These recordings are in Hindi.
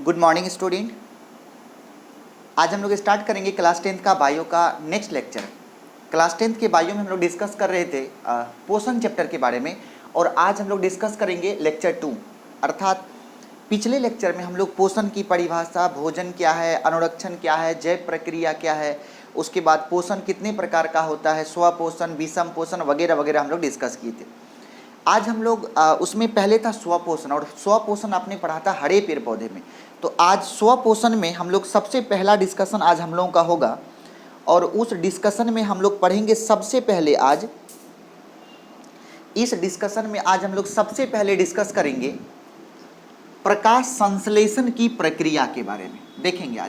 Good morning student. आज हम लोग स्टार्ट करेंगे क्लास 10th का बायो का नेक्स्ट लेक्चर। क्लास 10th के बायो में हम लोग डिस्कस कर रहे थे पोषण चैप्टर के बारे में, और आज हम लोग डिस्कस करेंगे लेक्चर 2। अर्थात पिछले लेक्चर में हम लोग पोषण की परिभाषा, भोजन क्या है, अनुरक्षण क्या है, जैव प्रक्रिया क्या है, उसके बाद पोषण कितने प्रकार का होता है, स्वपोषण, विषम पोषण वगैरह वगैरह हम लोग डिस्कस किए थे। आज हम लोग उसमें पहले था स्वपोषण, और स्वपोषण आपने पढ़ा था हरे पेड़ पौधे में। तो आज स्वपोषण में हम लोग सबसे पहला डिस्कशन आज हम लोगों का होगा, और उस डिस्कशन में हम लोग पढ़ेंगे सबसे पहले आज इस डिस्कशन में आज हम लोग सबसे पहले डिस्कस करेंगे प्रकाश संश्लेषण की प्रक्रिया के बारे में। देखेंगे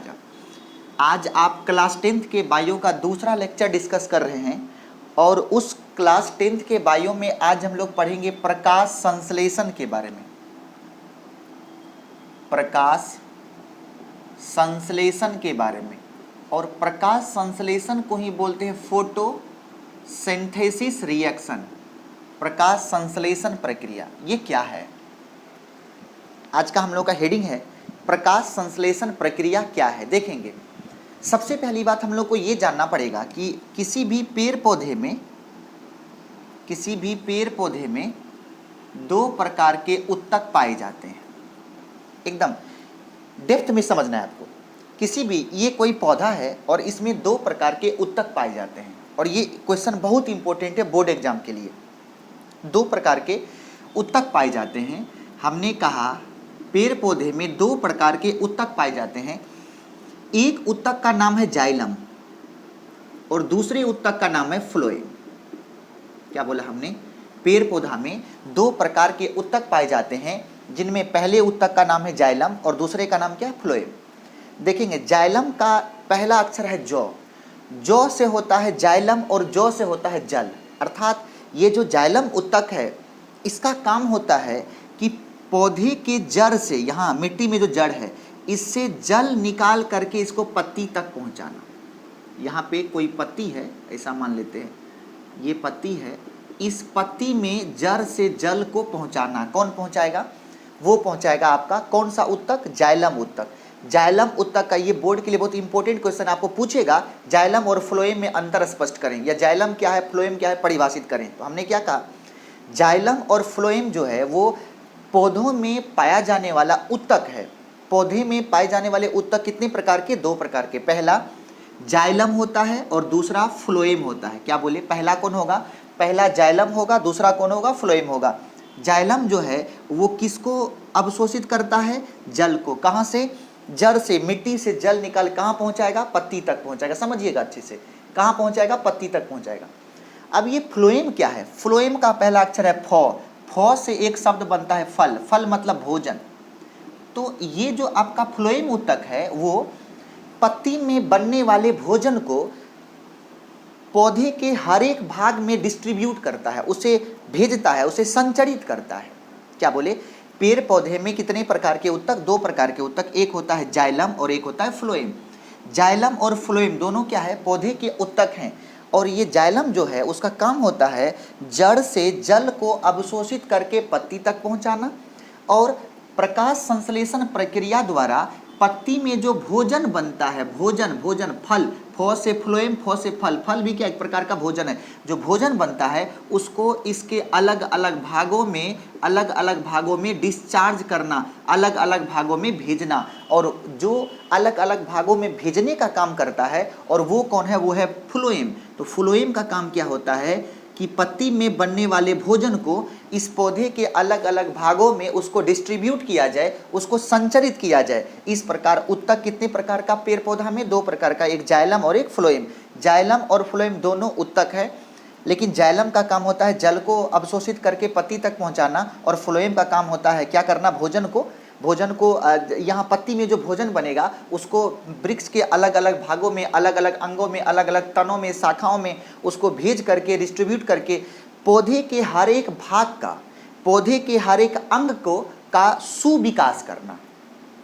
आज आप क्लास 10th के बायो का दूसरा लेक्चर डिस्कस कर रहे हैं, और उस क्लास 10th के बायो में आज हम लोग पढ़ेंगे प्रकाश संश्लेषण के बारे में। प्रकाश संश्लेषण के बारे में, और प्रकाश संश्लेषण को ही बोलते हैं फोटोसिंथेसिस रिएक्शन। प्रकाश संश्लेषण प्रक्रिया ये क्या है, आज का हम लोग का हेडिंग है प्रकाश संश्लेषण प्रक्रिया क्या है। देखेंगे सबसे पहली बात हम लोग को ये जानना पड़ेगा कि किसी भी पेड़ पौधे में दो प्रकार के उत्तक पाए जाते हैं। एकदम डेप्थ में समझना है आपको। किसी भी, ये कोई पौधा है और इसमें दो प्रकार के उत्तक पाए जाते हैं, और ये क्वेश्चन बहुत इंपॉर्टेंट है बोर्ड एग्जाम के लिए। दो प्रकार के उत्तक पाए जाते हैं। हमने कहा पेड़ पौधे में दो प्रकार के उत्तक पाए जाते हैं। एक उत्तक का नाम है जाइलम और दूसरे उत्तक का नाम है फ्लोएम। क्या बोला हमने? पेड़ पौधा में दो प्रकार के उत्तक पाए जाते हैं, जिनमें पहले उत्तक का नाम है जाइलम और दूसरे का नाम क्या है? फ्लोएम। देखेंगे जाइलम का पहला अक्षर है जौ। जौ से होता है जाइलम और जौ से होता है जल। अर्थात ये जो जाइलम उत्तक है, इसका काम होता है कि पौधे के जड़ से, यहाँ मिट्टी में जो जड़ है, इससे जल निकाल करके इसको पत्ती तक पहुँचाना। यहाँ पे कोई पत्ती है, ऐसा मान लेते हैं ये पत्ती है, इस पत्ती में जड़ से जल को पहुँचाना। कौन पहुँचाएगा? वो पहुँचाएगा आपका कौन सा उत्तक? जाइलम उत्तक। जाइलम उत्तक का ये बोर्ड के लिए बहुत इंपॉर्टेंट क्वेश्चन आपको पूछेगा, जाइलम और फ्लोएम में अंतर स्पष्ट करें, या जाइलम क्या है फ्लोएम क्या है परिभाषित करें। तो हमने क्या कहा, जाइलम और फ्लोएम जो है वो पौधों में पाया जाने वाला उत्तक है। पौधे में पाए जाने वाले उत्तक कितने प्रकार के? दो प्रकार के। पहला जाइलम होता है और दूसरा फ्लोएम होता है। क्या बोले? पहला कौन होगा? पहला जाइलम होगा, दूसरा कौन होगा? फ्लोएम होगा। जाइलम जो है वो किसको अवशोषित करता है? जल को। कहाँ से? जड़ से, मिट्टी से जल निकाल कहाँ पहुँचाएगा? पत्ती तक पहुँचाएगा। समझिएगा अच्छे से, कहाँ पहुँचाएगा? पत्ती तक पहुँचाएगा। अब ये फ्लोएम क्या है? फ्लोएम का पहला अक्षर है फॉ। फॉ से एक शब्द बनता है फल। फल मतलब भोजन। तो ये जो आपका फ्लोएम उत्तक है वो पत्ती में बनने वाले भोजन को पौधे के हर एक भाग में डिस्ट्रीब्यूट करता है, उसे भेजता है, उसे संचरित करता है। क्या बोले? पेड़ पौधे में कितने प्रकार के उत्तक? दो प्रकार के उत्तक। एक होता है जाइलम और एक होता है फ्लोएम। जाइलम और फ्लोएम दोनों क्या है? पौधे के उत्तक हैं। और ये जाइलम जो है उसका काम होता है जड़ से जल को अवशोषित करके पत्ती तक पहुंचाना, और प्रकाश संश्लेषण प्रक्रिया द्वारा पत्ती में जो भोजन बनता है, भोजन फल, फौ से फ्लोएम, फौ से फल, फल भी क्या एक प्रकार का भोजन है। जो भोजन बनता है उसको इसके अलग अलग भागों में डिस्चार्ज करना, अलग अलग भागों में भेजना, और जो अलग अलग भागों में भेजने का काम करता है, और वो कौन है? वो है फ्लोएम। तो फ्लोएम का काम क्या होता है कि पत्ती में बनने वाले भोजन को इस पौधे के अलग अलग भागों में उसको डिस्ट्रीब्यूट किया जाए, उसको संचरित किया जाए। इस प्रकार उत्तक कितने प्रकार का पेड़ पौधा में? दो प्रकार का, एक जाइलम और एक फ्लोएम। जाइलम और फ्लोएम दोनों उत्तक है, लेकिन जाइलम का काम होता है जल को अवशोषित करके पत्ती तक पहुंचाना, और फ्लोएम का काम होता है क्या करना? भोजन को यहाँ पत्ती में जो भोजन बनेगा उसको वृक्ष के अलग अलग भागों में, अलग अलग अंगों में, अलग अलग तनों में, शाखाओं में उसको भेज करके, डिस्ट्रीब्यूट करके पौधे के हर एक भाग का, पौधे के हर एक अंग का सुविकास करना।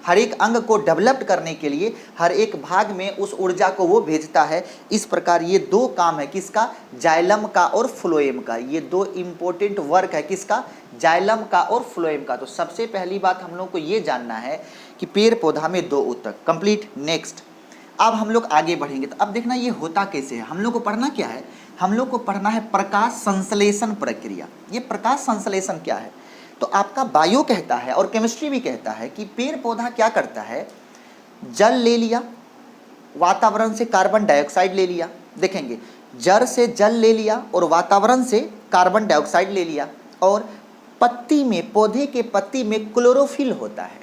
हर एक अंग को डेवलप्ड करने के लिए हर एक भाग में उस ऊर्जा को वो भेजता है। इस प्रकार ये दो काम है किसका, जाइलम का और फ्लोएम का। ये दो इंपॉर्टेंट वर्क है किसका, जाइलम का और फ्लोएम का। तो सबसे पहली बात हम लोग को ये जानना है कि पेड़ पौधा में दो ऊतक, कंप्लीट। नेक्स्ट, अब हम लोग आगे बढ़ेंगे तो अब देखना ये होता कैसे है। हम लोग को पढ़ना क्या है, हम लोग को पढ़ना है प्रकाश संश्लेषण प्रक्रिया। ये प्रकाश संश्लेषण क्या है, तो आपका बायो कहता है और केमिस्ट्री भी कहता है कि पेड़ पौधा क्या करता है, जल ले लिया, वातावरण से कार्बन डाइऑक्साइड ले लिया, देखेंगे जड़ से जल ले लिया और वातावरण से कार्बन डाइऑक्साइड ले लिया, और पत्ती में, पौधे के पत्ती में क्लोरोफिल होता है,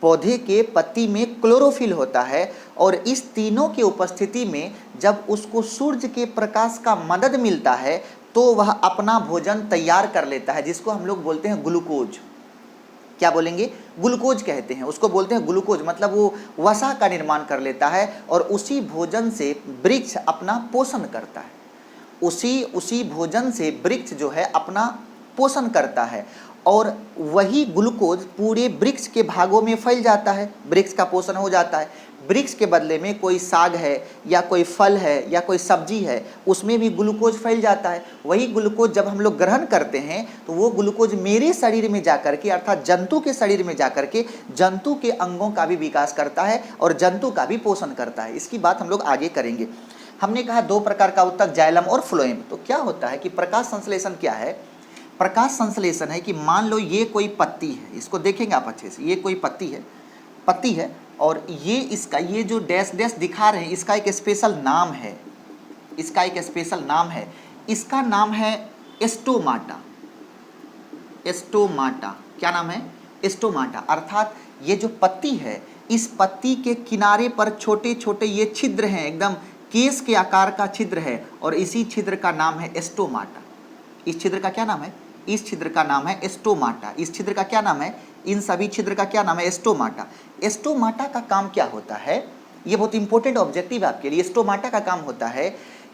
पौधे के पत्ती में क्लोरोफिल होता है, और इस तीनों की उपस्थिति में जब उसको सूर्य के प्रकाश का मदद मिलता है तो वह अपना भोजन तैयार कर लेता है, जिसको हम लोग बोलते हैं ग्लूकोज। क्या बोलेंगे, ग्लूकोज कहते हैं उसको, बोलते हैं ग्लूकोज, मतलब वो वसा का निर्माण कर लेता है और उसी भोजन से वृक्ष अपना पोषण करता है। उसी भोजन से वृक्ष जो है अपना पोषण करता है, और वही ग्लूकोज पूरे वृक्ष के भागों में फैल जाता है, वृक्ष का पोषण हो जाता है। वृक्ष के बदले में कोई साग है या कोई फल है या कोई सब्जी है, उसमें भी ग्लूकोज फैल जाता है। वही ग्लूकोज जब हम लोग ग्रहण करते हैं तो वो ग्लूकोज मेरे शरीर में जाकर के, अर्थात जंतु के शरीर में जाकर के जंतु के अंगों का भी विकास करता है और जंतु का भी पोषण करता है। इसकी बात हम लोग आगे करेंगे। हमने कहा दो प्रकार का ऊतक, जाइलम और फ्लोएम। तो क्या होता है कि प्रकाश संश्लेषण क्या है, प्रकाश संश्लेषण है कि मान लो ये कोई पत्ती है, इसको देखेंगे आप अच्छे से, ये कोई पत्ती है और ये इसका, ये जो डैश डैश दिखा रहे हैं इसका एक स्पेशल नाम है, इसका एक स्पेशल नाम है, इसका नाम है एस्टोमाटा। एस्टोमाटा, क्या नाम है, एस्टोमाटा। अर्थात ये जो पत्ती है, इस पत्ती के किनारे पर छोटे छोटे ये छिद्र हैं, एकदम केस के आकार का छिद्र है, और इसी छिद्र का नाम है एस्टोमाटा। इस छिद्र का क्या नाम है, इस छिद्र का नाम है एस्टोमाटा। इस छिद्र का क्या नाम है, इन सभी छिद्र का क्या नाम है, एस्टोमाटा। एस्टोमाटा का काम क्या होता है, ये बहुत इंपॉर्टेंट ऑब्जेक्टिव है आपके लिए। एस्टोमाटा का काम होता है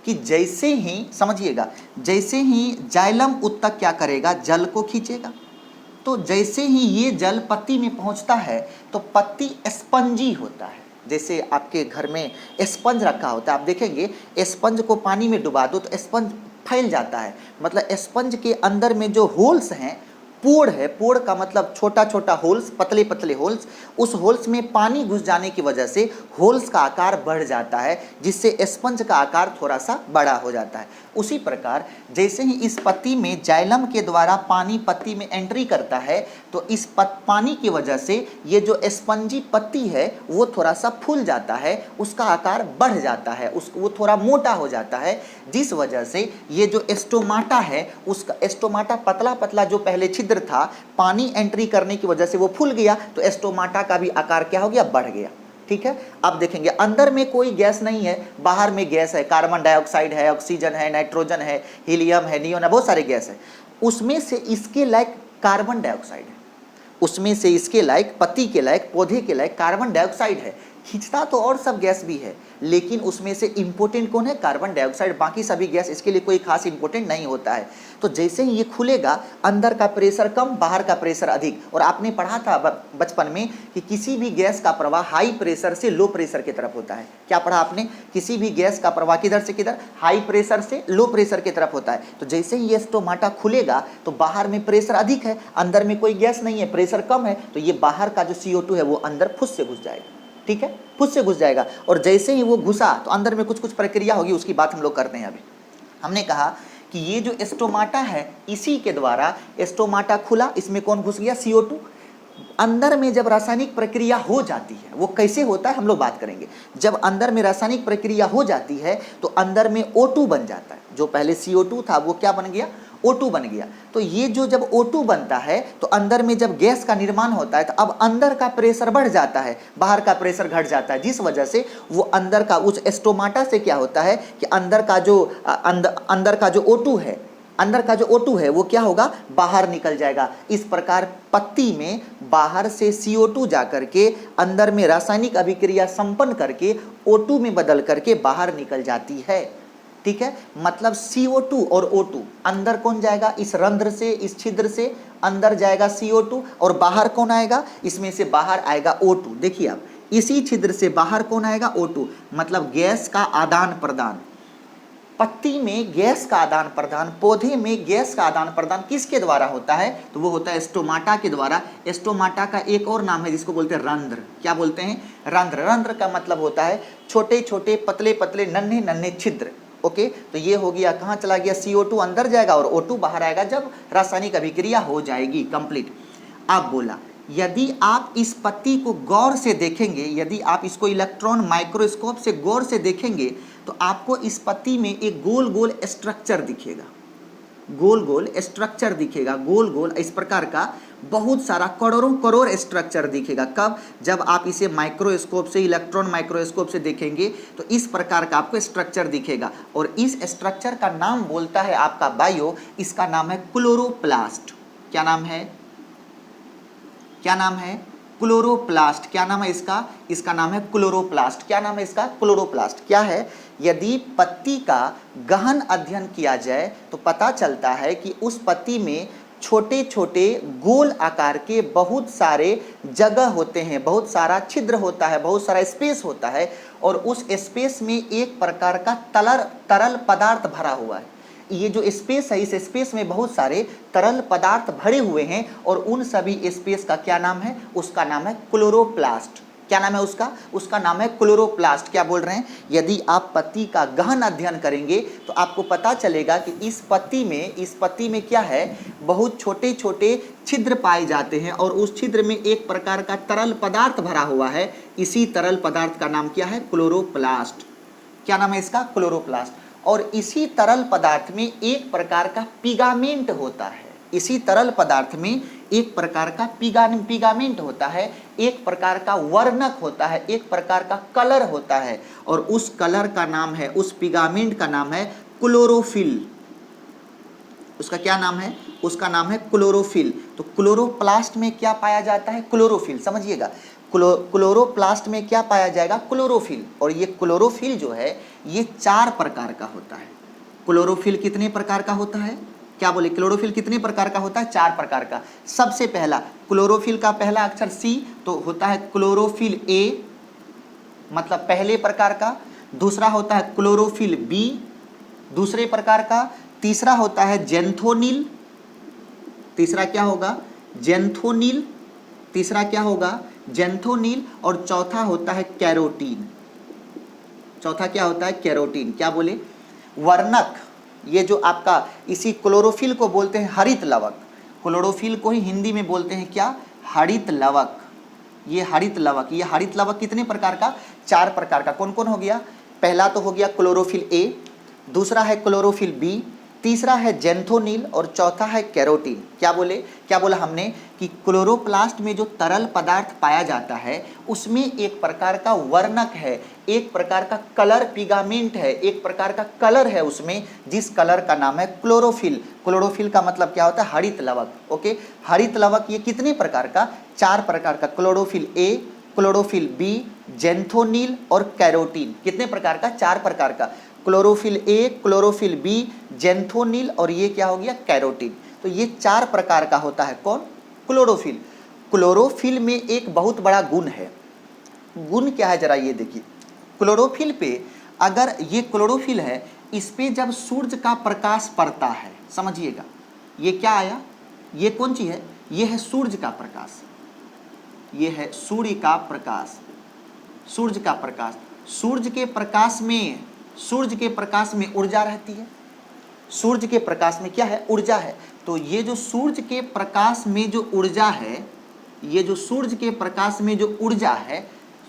कि जैसे ही, समझिएगा, जैसे ही जाइलम ऊतक क्या करेगा, जल को खींचेगा, तो जैसे ही ये जल पत्ती में पहुंचता है तो पत्ती स्पंजी होता है। जैसे आपके घर में स्पंज रखा होता है, आप देखेंगे स्पंज को पानी में डुबा दो तो स्पंज फैल जाता है। मतलब स्पंज के अंदर में जो होल्स हैं, पोड़ है, पोड़ का मतलब छोटा छोटा होल्स, पतले पतले होल्स, उस होल्स में पानी घुस जाने की वजह से होल्स का आकार बढ़ जाता है, जिससे स्पंज का आकार थोड़ा सा बड़ा हो जाता है। उसी प्रकार जैसे ही इस पत्ती में जाइलम के द्वारा पानी पत्ती में एंट्री करता है तो इस पानी की वजह से ये जो स्पंजी पत्ती है वो थोड़ा सा फूल जाता है, उसका आकार बढ़ जाता है, वो थोड़ा मोटा हो जाता है, जिस वजह से ये जो एस्टोमाटा है, उसका एस्टोमाटा पतला पतला जो पहले छिद्र था, पानी एंट्री करने की वजह से वो फूल गया, तो एस्टोमाटा का भी आकार क्या हो गया, बढ़ गया। ठीक है, अब देखेंगे अंदर में कोई गैस नहीं है, बाहर में गैस है, कार्बन डाइऑक्साइड है, ऑक्सीजन है, नाइट्रोजन है, हीलियम है, नियोन है, बहुत सारे गैस है। उसमें से इसके लायक कार्बन डाइऑक्साइड है, उसमें से इसके लायक, पत्ती के लायक, पौधे के लायक कार्बन डाइऑक्साइड है। खींचता तो और सब गैस भी है, लेकिन उसमें से इंपॉर्टेंट कौन है, कार्बन डाइऑक्साइड। बाकी सभी गैस इसके लिए कोई खास इंपॉर्टेंट नहीं होता है। तो जैसे ही ये खुलेगा, अंदर का प्रेशर कम, बाहर का प्रेशर अधिक। और आपने पढ़ा था बचपन में कि किसी भी गैस का प्रवाह हाई प्रेशर से लो प्रेशर की तरफ होता है। क्या पढ़ा आपने, किसी भी गैस का प्रवाह किधर से किधर, हाई प्रेशर से लो प्रेशर की तरफ होता है। तो जैसे ही ये स्टोमाटा खुलेगा तो बाहर में प्रेशर अधिक है, अंदर में कोई गैस नहीं है, प्रेशर कम है, तो ये बाहर का जो CO2 है वो अंदर फुस से घुस जाएगा। ठीक है, फुस से घुस जाएगा, और जैसे ही वो घुसा तो अंदर में कुछ कुछ प्रक्रिया होगी, उसकी बात हम लोग करते हैं। अभी हमने कहा कि ये जो एस्टोमाटा है, इसी के द्वारा एस्टोमाटा खुला, इसमें कौन घुस गया, CO2। अंदर में जब रासायनिक प्रक्रिया हो जाती है, वो कैसे होता है हम लोग बात करेंगे। जब अंदर में रासायनिक प्रक्रिया हो जाती है तो अंदर में O2 बन जाता है। जो पहले CO2 था वो क्या बन गया, O2 बन गया। तो ये जो जब O2 बनता है तो अंदर में जब गैस का निर्माण होता है तो अब अंदर का प्रेशर बढ़ जाता है, बाहर का प्रेशर घट जाता है, जिस वजह से वो अंदर का, उस एस्टोमाटा से क्या होता है कि अंदर का जो O2 है, अंदर का जो O2 है वो क्या होगा, बाहर निकल जाएगा। इस प्रकार पत्ती में बाहर से CO2 जाकर के अंदर में रासायनिक अभिक्रिया संपन्न करके O2 में बदल करके बाहर निकल जाती है। ठीक है, मतलब CO2 और O2 अंदर कौन जाएगा, इस रंध्र से, इस छिद्र से अंदर जाएगा CO2 और बाहर कौन आएगा, इसमें से बाहर आएगा O2। देखिए आप, इसी छिद्र से बाहर कौन आएगा, O2, मतलब गैस का आदान प्रदान। पत्ती में गैस का आदान प्रदान, पौधे में गैस का आदान प्रदान किसके द्वारा होता है, तो वो होता है स्टोमाटा के द्वारा। स्टोमाटा का एक और नाम है जिसको बोलते हैं रंध्र। क्या बोलते हैं, रंध्र। रंध्र का मतलब होता है छोटे छोटे पतले पतले नन्हे नन्हे छिद्र। ओके, तो ये हो गया, कहाँ चला गया, CO2 अंदर जाएगा और O2 बाहर आएगा जब रासायनिक अभिक्रिया हो जाएगी कंप्लीट। अब बोला, यदि आप इस पत्ती को गौर से देखेंगे, यदि आप इसको इलेक्ट्रॉन माइक्रोस्कोप से गौर से देखेंगे तो आपको इस पत्ती में एक गोल गोल स्ट्रक्चर दिखेगा, गोल गोल स्ट्रक्चर दिखेगा, गोल गोल इस प्रकार का बहुत सारा करोड़ों करोड़ स्ट्रक्चर दिखेगा। कब, जब आप इसे माइक्रोस्कोप से, इलेक्ट्रॉन माइक्रोस्कोप से देखेंगे तो इस प्रकार का आपको स्ट्रक्चर दिखेगा। और इस स्ट्रक्चर का नाम बोलता है आपका बायो, इसका नाम है क्लोरोप्लास्ट। क्या नाम है, क्या नाम है, क्लोरोप्लास्ट। क्या नाम है इसका, इसका नाम है क्लोरोप्लास्ट। क्या नाम है इसका, क्लोरोप्लास्ट। क्या है, यदि पत्ती का गहन अध्ययन किया जाए तो पता चलता है कि उस पत्ती में छोटे छोटे गोल आकार के बहुत सारे जगह होते हैं, बहुत सारा छिद्र होता है, बहुत सारा स्पेस होता है, और उस स्पेस में एक प्रकार का तरल पदार्थ भरा हुआ है। ये जो स्पेस है, इस स्पेस में बहुत सारे तरल पदार्थ भरे हुए हैं, और उन सभी स्पेस का क्या नाम है, उसका नाम है क्लोरोप्लास्ट। क्या नाम है उसका, उसका नाम है क्लोरोप्लास्ट। क्या बोल रहे हैं, यदि आप पत्ती का गहन अध्ययन करेंगे तो आपको पता चलेगा कि इस पत्ती में क्या है, बहुत छोटे छोटे छिद्र पाए जाते हैं, और उस छिद्र में एक प्रकार का तरल पदार्थ भरा हुआ है। इसी तरल पदार्थ का नाम क्या है, क्लोरोप्लास्ट। क्या नाम है इसका, क्लोरोप्लास्ट। और इसी तरल पदार्थ में एक प्रकार का पिगामेंट होता है, इसी तरल पदार्थ में एक प्रकार का पिगामेंट होता है, एक प्रकार का वर्णक होता है, एक प्रकार का कलर होता है, और उस कलर का नाम है, उस पिगामेंट का नाम है क्लोरोफिल। उसका क्या नाम है, उसका नाम है क्लोरोफिल। तो क्लोरोप्लास्ट में क्या पाया जाता है, क्लोरोफिल। समझिएगा, क्लोरोप्लास्ट में क्या पाया जाएगा, क्लोरोफिल। और ये क्लोरोफिल जो है ये 4 प्रकार का होता है। क्लोरोफिल कितने प्रकार का होता है, क्या बोले, क्लोरोफिल कितने प्रकार का होता है, 4 प्रकार का। सबसे पहला क्लोरोफिल का पहला अक्षर C, तो होता है क्लोरोफिल A, मतलब पहले प्रकार का। दूसरा होता है क्लोरोफिल B, दूसरे प्रकार का। तीसरा होता है जेंथोनिल, तीसरा क्या होगा, जेंथोनिल, तीसरा क्या होगा, जेंथोनिल। और चौथा होता है कैरोटीन, चौथा क्या होता है, कैरोटीन। क्या बोले, वर्णक। ये जो आपका, इसी क्लोरोफिल को बोलते हैं हरित लवक। क्लोरोफिल को ही हिंदी में बोलते हैं क्या, हरित लवक। ये हरित लवक, ये हरित लवक कितने प्रकार का, 4 प्रकार का। कौन कौन हो गया, पहला तो हो गया क्लोरोफिल A, दूसरा है क्लोरोफिल B, तीसरा है जेंथोनिल, और चौथा है कैरोटीन। क्या बोले, क्या बोला हमने कि क्लोरोप्लास्ट में जो तरल पदार्थ पाया जाता है उसमें एक प्रकार का वर्णक है, एक प्रकार का कलर पिगामेंट है, एक प्रकार का कलर है उसमें, जिस कलर का नाम है क्लोरोफिल। क्लोरोफिल का मतलब क्या होता है, हरित लवक। ओके, हरित लवक ये कितने प्रकार का, 4 प्रकार का। क्लोरोफिल A, क्लोरोफिल B, जेंथोनिल और कैरोटीन। कितने प्रकार का, 4 प्रकार का। क्लोरोफिल A, क्लोरोफिल B, जेंथोनिल और ये क्या हो गया, कैरोटीन। तो ये 4 प्रकार का होता है कौन, क्लोरोफिल। क्लोरोफिल में एक बहुत बड़ा गुण है, गुण क्या है जरा ये देखिए। क्लोरोफिल पे, अगर ये क्लोरोफिल है, इस पे जब सूर्य का प्रकाश पड़ता है, समझिएगा, ये क्या आया, ये कौन चीज है, ये है सूर्य का प्रकाश, ये है सूर्य का प्रकाश, सूर्य का प्रकाश। सूर्य के प्रकाश में, सूर्य के प्रकाश में ऊर्जा रहती है, सूर्य के प्रकाश में क्या है, ऊर्जा है। तो ये जो सूर्य के प्रकाश में जो ऊर्जा है, ये जो सूर्य के प्रकाश में जो ऊर्जा है,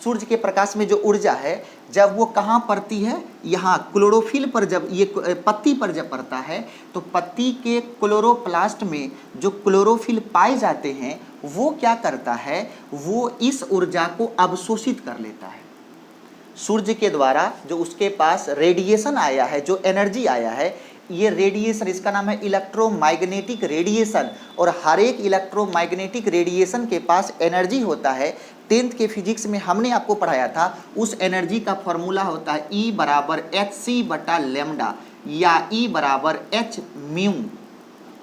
सूर्य के प्रकाश में जो ऊर्जा है, जब वो कहाँ पड़ती है, यहाँ क्लोरोफिल पर, जब ये पत्ती पर जब पड़ता है तो पत्ती के क्लोरोप्लास्ट में जो क्लोरोफिल पाए जाते हैं वो क्या करता है, वो इस ऊर्जा को अवशोषित कर लेता है। सूर्य के द्वारा जो उसके पास रेडिएशन आया है, जो एनर्जी आया है, ये रेडिएशन, इसका नाम है इलेक्ट्रोमैग्नेटिक रेडिएशन। और हर एक इलेक्ट्रोमैग्नेटिक रेडिएशन के पास एनर्जी होता है। 10th के फिजिक्स में हमने आपको पढ़ाया था, उस एनर्जी का फॉर्मूला होता है E बराबर hc बटा लैम्डा, या E बराबर h म्यू,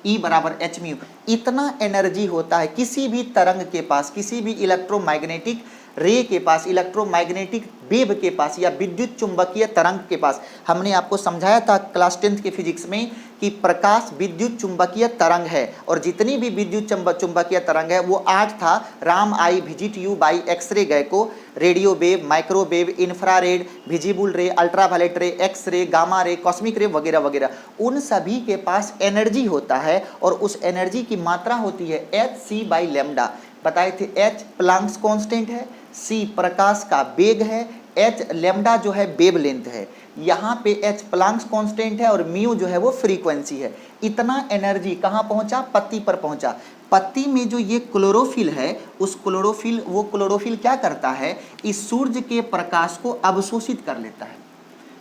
E बराबर एच म्यू। इतना एनर्जी होता है किसी भी तरंग के पास, किसी भी इलेक्ट्रोमैग्नेटिक रे के पास, इलेक्ट्रोमैग्नेटिक वेव के पास या विद्युत चुंबकीय तरंग के पास। हमने आपको समझाया था क्लास 10th के फिजिक्स में कि प्रकाश विद्युत चुंबकीय तरंग है और जितनी भी विद्युत चुंबकीय तरंग है वो 8 था। Ram I visit you by X ray गैको, radio wave, microwave, infrared, visible ray, ultraviolet ray, X ray, gamma ray, cosmic ray वगैरह वगैरह। उन सभी के पास एनर्जी होता है और उस एनर्जी की मात्रा होती है एच सी बाई लेमडा। बताए थे एच प्लांक्स कांस्टेंट है, सी प्रकाश का वेग है, एच लेमडा जो है वेव लेंथ है। यहाँ पे एच प्लांक्स कांस्टेंट है और म्यू जो है वो फ्रीक्वेंसी है। इतना एनर्जी कहाँ पहुँचा? पत्ती पर पहुँचा। पत्ती में जो ये क्लोरोफिल है उस क्लोरोफिल क्या करता है? इस सूर्य के प्रकाश को अवशोषित कर लेता है,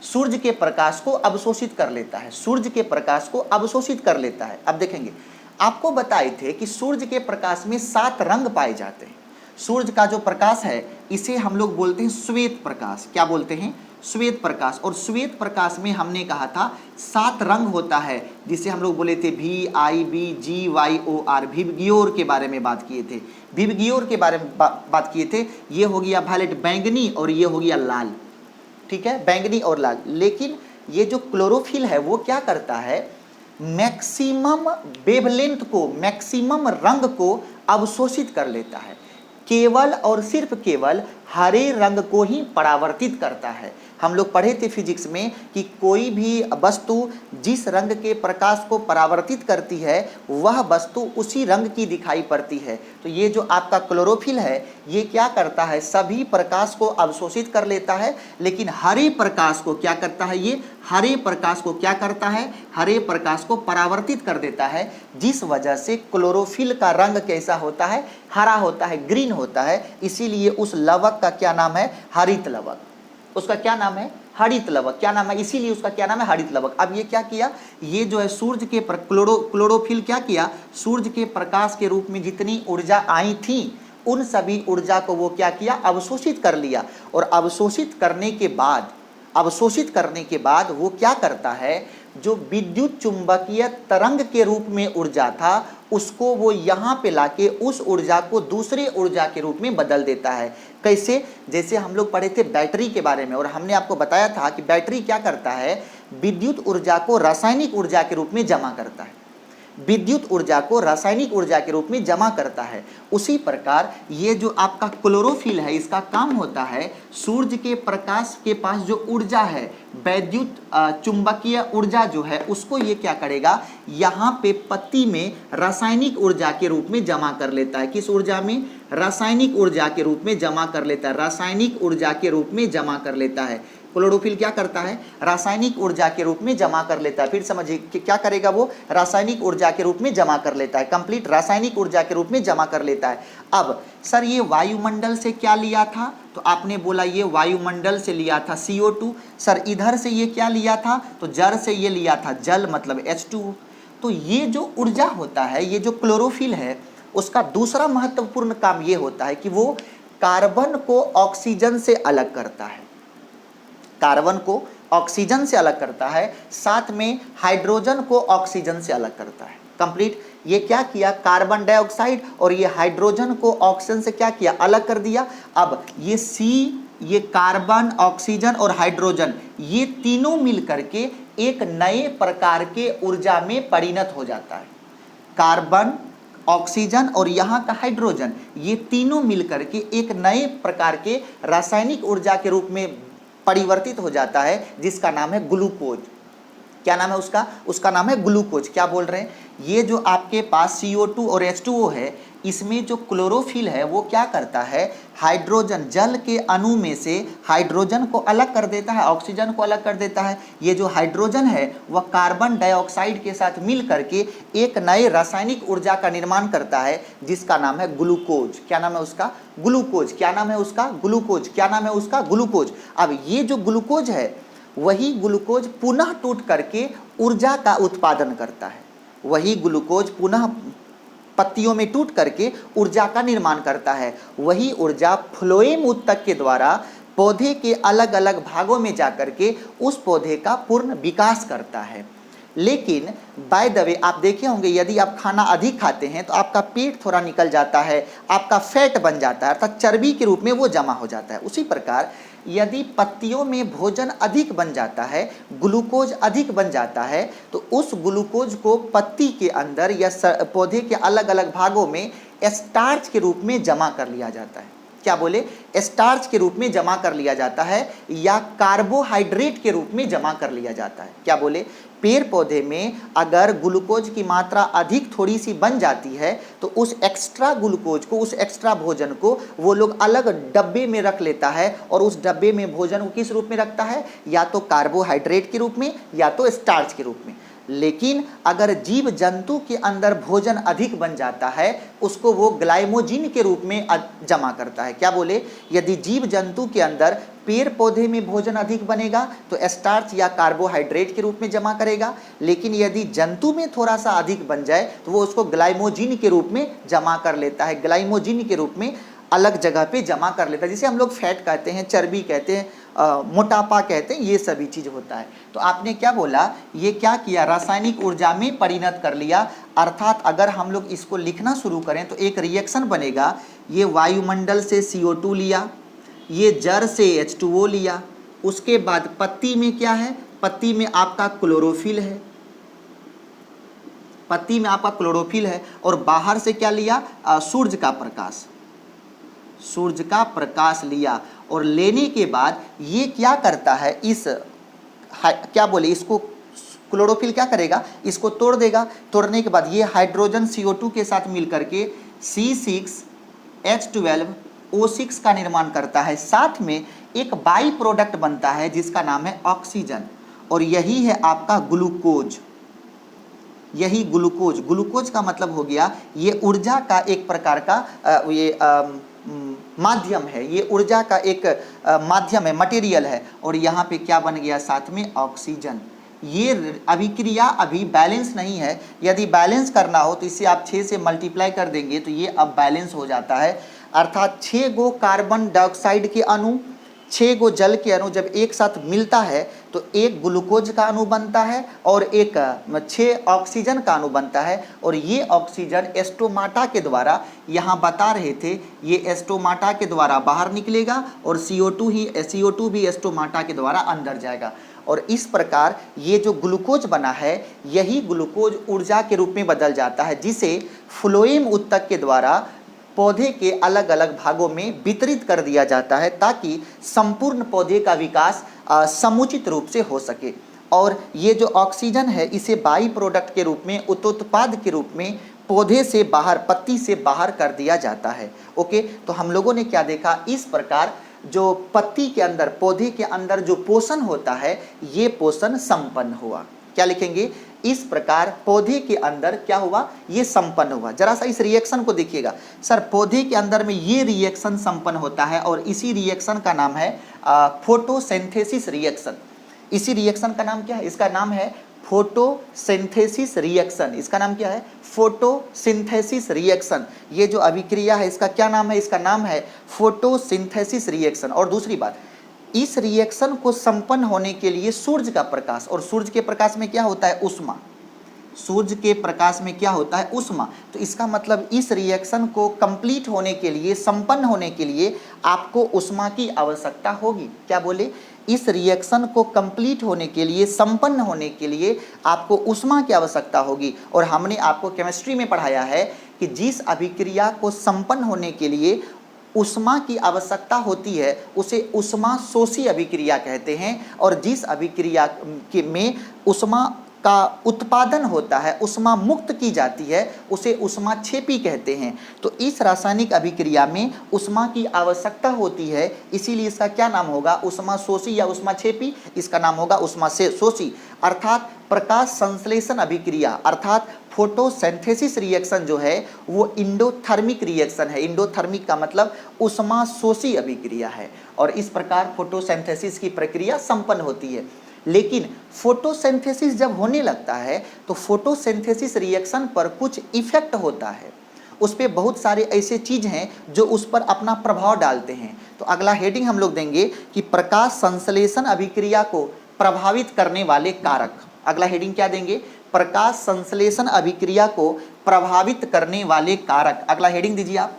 सूर्य के प्रकाश को अवशोषित कर लेता है, सूर्य के प्रकाश को अवशोषित कर लेता है। अब देखेंगे, आपको बताए थे कि सूर्य के प्रकाश में 7 रंग पाए जाते हैं। सूर्य का जो प्रकाश है इसे हम लोग बोलते हैं श्वेत प्रकाश। क्या बोलते हैं? श्वेत प्रकाश। और श्वेत प्रकाश में हमने कहा था 7 रंग होता है, जिसे हम लोग बोले थे VIBGYOR, विबग्योर के बारे में बात किए थे, विबग्योर के बारे में बात किए थे। ये हो गया वायलेट बैंगनी और ये हो गया लाल, ठीक है, बैंगनी और लाल। लेकिन ये जो क्लोरोफिल है वो क्या करता है? मैक्सिमम वेवलेंथ को, मैक्सिमम रंग को अवशोषित कर लेता है, केवल और सिर्फ केवल हरे रंग को ही परावर्तित करता है। हम लोग पढ़े थे फिजिक्स में कि कोई भी वस्तु जिस रंग के प्रकाश को परावर्तित करती है वह वस्तु उसी रंग की दिखाई पड़ती है। तो ये जो आपका क्लोरोफिल है ये क्या करता है? सभी प्रकाश को अवशोषित कर लेता है, लेकिन हरे प्रकाश को क्या करता है? ये हरे प्रकाश को क्या करता है? हरे प्रकाश को परावर्तित कर देता है, जिस वजह से क्लोरोफिल का रंग कैसा होता है? हरा होता है, ग्रीन होता है। इसीलिए उस लवक का क्या नाम है? हरित लवक। उसका क्या नाम है? हरित लवक। क्या नाम है? इसीलिए उसका क्या नाम है? हरित लवक। अब ये क्या किया? ये जो है सूर्य के क्लोरोफिल क्या किया? सूर्य के प्रकाश के रूप में जितनी ऊर्जा आई थी उन सभी ऊर्जा को वो क्या किया? अवशोषित कर लिया। और अवशोषित करने के बाद वो क्या करता है? जो विद्युत चुंबकीय तरंग के रूप में ऊर्जा था उसको वो यहाँ पे लाके उस ऊर्जा को दूसरे ऊर्जा के रूप में बदल देता है। कैसे? जैसे हम लोग पढ़े थे बैटरी के बारे में और हमने आपको बताया था कि बैटरी क्या करता है? विद्युत ऊर्जा को रासायनिक ऊर्जा के रूप में जमा करता है, विद्युत ऊर्जा को रासायनिक ऊर्जा के रूप में जमा करता है। उसी प्रकार ये जो आपका क्लोरोफिल है इसका काम होता है सूर्य के प्रकाश के पास जो ऊर्जा है, वैद्युत चुंबकीय ऊर्जा जो है उसको ये क्या करेगा? यहाँ पे पत्ती में रासायनिक ऊर्जा के रूप में जमा कर लेता है। किस ऊर्जा में? रासायनिक ऊर्जा के रूप में जमा कर लेता है, रासायनिक ऊर्जा के रूप में जमा कर लेता है। क्लोरोफिल क्या करता है? रासायनिक ऊर्जा के रूप में जमा कर लेता है। फिर समझिए कि क्या करेगा वो? रासायनिक ऊर्जा के रूप में जमा कर लेता है, कंप्लीट रासायनिक ऊर्जा के रूप में जमा कर लेता है। अब सर ये वायुमंडल से क्या लिया था? तो आपने बोला ये वायुमंडल से लिया था CO2। सर इधर से ये क्या लिया था? तो जड़ से ये लिया था जल, मतलब H2O। तो ये जो ऊर्जा होता है, ये जो क्लोरोफिल है उसका दूसरा महत्वपूर्ण काम ये होता है कि वो कार्बन को ऑक्सीजन से अलग करता है, कार्बन को ऑक्सीजन से अलग करता है, साथ में हाइड्रोजन को ऑक्सीजन से अलग करता है। कंप्लीट ये क्या किया? कार्बन डाइऑक्साइड और ये हाइड्रोजन को ऑक्सीजन से क्या किया? अलग कर दिया। अब ये ये कार्बन, ऑक्सीजन और हाइड्रोजन ये तीनों मिल करके एक नए प्रकार के ऊर्जा में परिणत हो जाता है। कार्बन, ऑक्सीजन और यहाँ का हाइड्रोजन ये तीनों मिल करके एक नए प्रकार के रासायनिक ऊर्जा के रूप में परिवर्तित हो जाता है, जिसका नाम है ग्लूकोज। क्या नाम है उसका? उसका नाम है ग्लूकोज। क्या बोल रहे हैं? ये जो आपके पास CO2 और H2O है इसमें जो क्लोरोफिल है वो क्या करता है? हाइड्रोजन, जल के अणु में से हाइड्रोजन को अलग कर देता है, ऑक्सीजन को अलग कर देता है। ये जो हाइड्रोजन है वह कार्बन डाइऑक्साइड के साथ मिल करके एक नए रासायनिक ऊर्जा का निर्माण करता है, जिसका नाम है ग्लूकोज। क्या नाम है उसका? ग्लूकोज। क्या नाम है उसका? ग्लूकोज। क्या नाम है उसका? ग्लूकोज। अब ये जो ग्लूकोज है वही ग्लूकोज पुनः टूट करके ऊर्जा का उत्पादन करता है, वही ग्लूकोज पुनः पत्तियों में टूट करके ऊर्जा का निर्माण करता है। वही ऊर्जा फ्लोएम ऊतक के द्वारा पौधे के अलग अलग भागों में जाकर के उस पौधे का पूर्ण विकास करता है। लेकिन बाय द वे आप देखे होंगे यदि आप खाना अधिक खाते हैं तो आपका पेट थोड़ा निकल जाता है, आपका फैट बन जाता है, अर्थात चर्बी के रूप में वो जमा हो जाता है। उसी प्रकार यदि पत्तियों में भोजन अधिक बन जाता है, ग्लूकोज अधिक बन जाता है, तो उस ग्लूकोज को पत्ती के अंदर या पौधे के अलग अलग भागों में स्टार्च के रूप में जमा कर लिया जाता है। क्या बोले? स्टार्च के रूप में जमा कर लिया जाता है या कार्बोहाइड्रेट के रूप में जमा कर लिया जाता है। क्या बोले? पेड़ पौधे में अगर ग्लूकोज की मात्रा अधिक थोड़ी सी बन जाती है तो उस एक्स्ट्रा ग्लूकोज को, उस एक्स्ट्रा भोजन को वो लोग अलग डब्बे में रख लेता है और उस डब्बे में भोजन को किस रूप में रखता है? या तो कार्बोहाइड्रेट के रूप में या तो स्टार्च के रूप में। लेकिन अगर जीव जंतु के अंदर भोजन अधिक बन जाता है उसको वो ग्लाइकोजन के रूप में जमा करता है। क्या बोले? यदि जीव जंतु के अंदर पेड़ पौधे में भोजन अधिक बनेगा तो स्टार्च या कार्बोहाइड्रेट के रूप में जमा करेगा, लेकिन यदि जंतु में थोड़ा सा अधिक बन जाए तो वो उसको ग्लाइकोजन के रूप में जमा कर लेता है, ग्लाइकोजन के रूप में अलग जगह पे जमा कर लेता है, जिसे हम लोग फैट कहते हैं, चर्बी कहते हैं, मोटापा कहते हैं, ये सभी चीज़ होता है। तो आपने क्या बोला? ये क्या किया? रासायनिक ऊर्जा में परिणत कर लिया। अर्थात अगर हम लोग इसको लिखना शुरू करें तो एक रिएक्शन बनेगा। ये वायुमंडल से CO2 लिया, ये जड़ से H2O लिया, उसके बाद पत्ती में क्या है? पत्ती में आपका क्लोरोफिल है, पत्ती में आपका क्लोरोफिल है, और बाहर से क्या लिया? सूर्य का प्रकाश, सूर्य का प्रकाश लिया। और लेने के बाद ये क्या करता है? इस क्या बोले इसको, क्लोरोफिल क्या करेगा? इसको तोड़ देगा। तोड़ने के बाद ये हाइड्रोजन CO2 के साथ मिल करके C6H12O6 का निर्माण करता है। साथ में एक बाई प्रोडक्ट बनता है जिसका नाम है ऑक्सीजन, और यही है आपका ग्लूकोज। यही ग्लूकोज, ग्लूकोज का मतलब हो गया ये ऊर्जा का एक प्रकार का माध्यम है, ये ऊर्जा का एक माध्यम है, मटेरियल है। और यहाँ पे क्या बन गया? साथ में ऑक्सीजन। ये अभिक्रिया अभी बैलेंस नहीं है। यदि बैलेंस करना हो तो इसे आप 6 से मल्टीप्लाई कर देंगे तो ये अब बैलेंस हो जाता है। अर्थात 6 गो कार्बन डाइऑक्साइड के अणु, 6 गो जल के अणु जब एक साथ मिलता है तो एक ग्लूकोज का अणु बनता है और एक 6 ऑक्सीजन का अणु बनता है। और ये ऑक्सीजन स्टोमाटा के द्वारा, यहाँ बता रहे थे, ये स्टोमाटा के द्वारा बाहर निकलेगा और CO2 भी स्टोमाटा के द्वारा अंदर जाएगा। और इस प्रकार ये जो ग्लूकोज बना है यही ग्लूकोज ऊर्जा के रूप में बदल जाता है, जिसे फ्लोएम ऊतक के द्वारा पौधे के अलग अलग भागों में वितरित कर दिया जाता है ताकि संपूर्ण पौधे का विकास समुचित रूप से हो सके। और ये जो ऑक्सीजन है इसे बाई प्रोडक्ट के रूप में, उत्पाद के रूप में पौधे से बाहर, पत्ती से बाहर कर दिया जाता है। ओके, तो हम लोगों ने क्या देखा? इस प्रकार जो पत्ती के अंदर, पौधे के अंदर जो पोषण होता है ये पोषण संपन्न हुआ। क्या लिखेंगे? इस प्रकार पौधे के अंदर क्या हुआ? ये संपन्न हुआ। जरा सा इस रिएक्शन को देखिएगा। सर, पौधे के अंदर में ये रिएक्शन संपन्न होता है और इसी रिएक्शन का नाम है फोटोसिंथेसिस रिएक्शन। इसी रिएक्शन का नाम क्या है? इसका नाम है फोटोसिंथेसिस रिएक्शन। इसका नाम क्या है? Photosynthesis reaction. ये जो अभिक्रिया है इसका क्या नाम है? इसका नाम है फोटोसिंथेसिस रिएक्शन। और दूसरी बात, इस रिएक्शन को संपन्न होने के लिए सूर्य का प्रकाश, और सूर्य के प्रकाश में क्या होता है? ऊष्मा। सूर्य के प्रकाश में क्या होता है? ऊष्मा। तो इसका मतलब इस रिएक्शन को कंप्लीट होने के लिए, संपन्न होने के लिए आपको ऊष्मा की आवश्यकता होगी। क्या बोले? इस रिएक्शन को कंप्लीट होने के लिए, संपन्न होने के लिए आपको ऊष्मा की आवश्यकता होगी। और हमने आपको केमिस्ट्री में पढ़ाया है कि जिस अभिक्रिया को संपन्न होने के लिए ऊष्मा की आवश्यकता होती है उसे ऊष्मा शोषी अभिक्रिया कहते हैं, और जिस अभिक्रिया में ऊष्मा का उत्पादन होता है, ऊष्मा मुक्त की जाती है, उसे ऊष्माक्षेपी कहते हैं। तो इस रासायनिक अभिक्रिया में ऊष्मा की आवश्यकता होती है, इसीलिए इसका क्या नाम होगा? ऊष्मा शोषी या ऊष्माक्षेपी। इसका नाम होगा ऊष्मा से शोषी। अर्थात प्रकाश संश्लेषण अभिक्रिया अर्थात फोटोसिंथेसिस रिएक्शन जो है वो इंडोथर्मिक रिएक्शन है। इंडोथर्मिक का मतलब ऊष्मा शोषी अभिक्रिया है, और इस प्रकार फोटोसिंथेसिस की प्रक्रिया संपन्न होती है। लेकिन फोटोसिंथेसिस जब होने लगता है तो फोटोसिंथेसिस रिएक्शन पर कुछ इफेक्ट होता है, उस पर बहुत सारे ऐसे चीज़ हैं जो उस पर अपना प्रभाव डालते हैं। तो अगला हेडिंग हम लोग देंगे कि प्रकाश संश्लेषण अभिक्रिया को प्रभावित करने वाले कारक। अगला हेडिंग क्या देंगे? प्रकाश संश्लेषण अभिक्रिया को प्रभावित करने वाले कारक। अगला हेडिंग दीजिए आप,